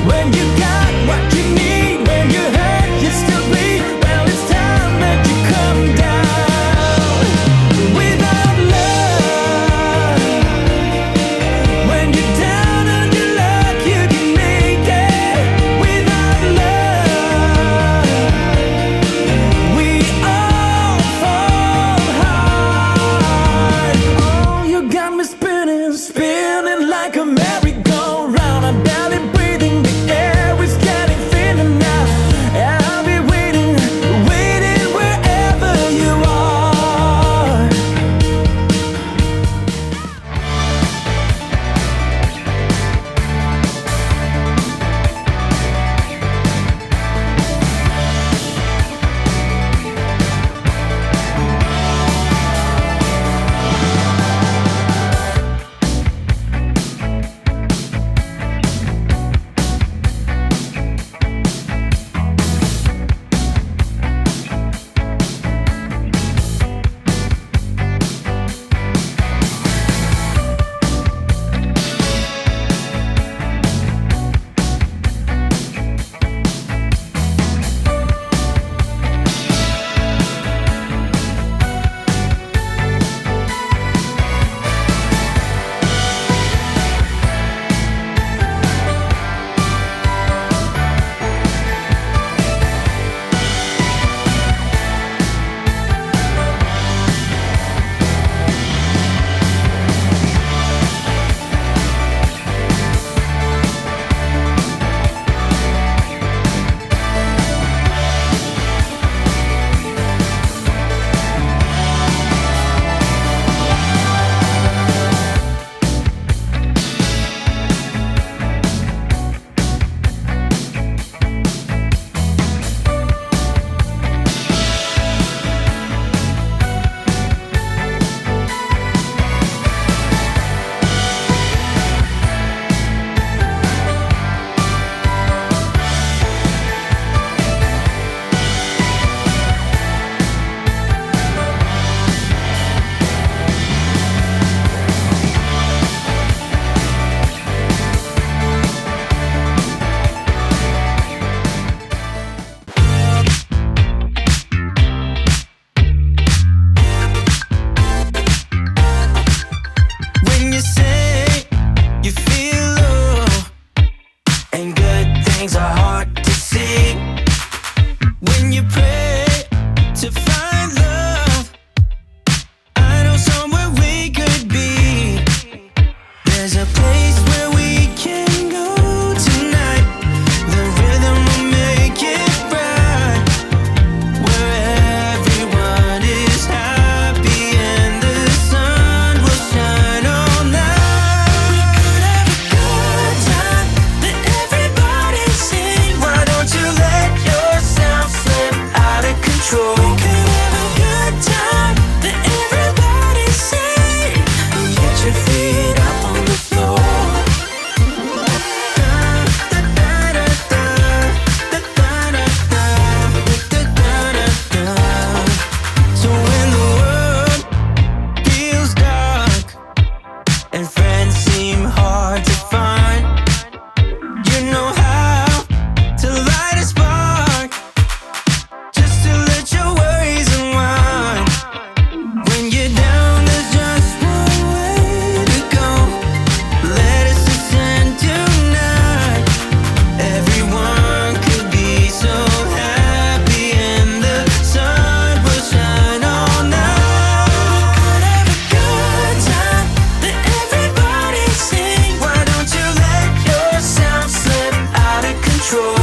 When you got what you need, when you hurt, you still bleed. Well, it's time that you come down. Without love, when you're down on your luck, you can make it. Without love, we all fall hard. Oh, you got me spinning, spinning like a merry-go-round. I'm barely breathing, the air is getting thinner now. I'll be waiting, waiting wherever you are. When you say you feel low and good things are hard to see, when you pray to find love, I know somewhere we could be. There's a place where we can go tonight. The rhythm will make it right, where everyone is happy and the sun will shine all night. We could have a good time, let everybody sing. Why don't you let yourself slip out of control? We could have a good time, let everybody sing. Get your feet up on the floor. So when the world feels dark and friends seem hard to find, you know how to light a spark, just to let your worries unwind. When you're down, there's just one way to go. Let us ascend tonight. Everyone could be so happy and the sun will shine all night. We could have a good time, let everybody sing. Why don't you let yourself slip out of control?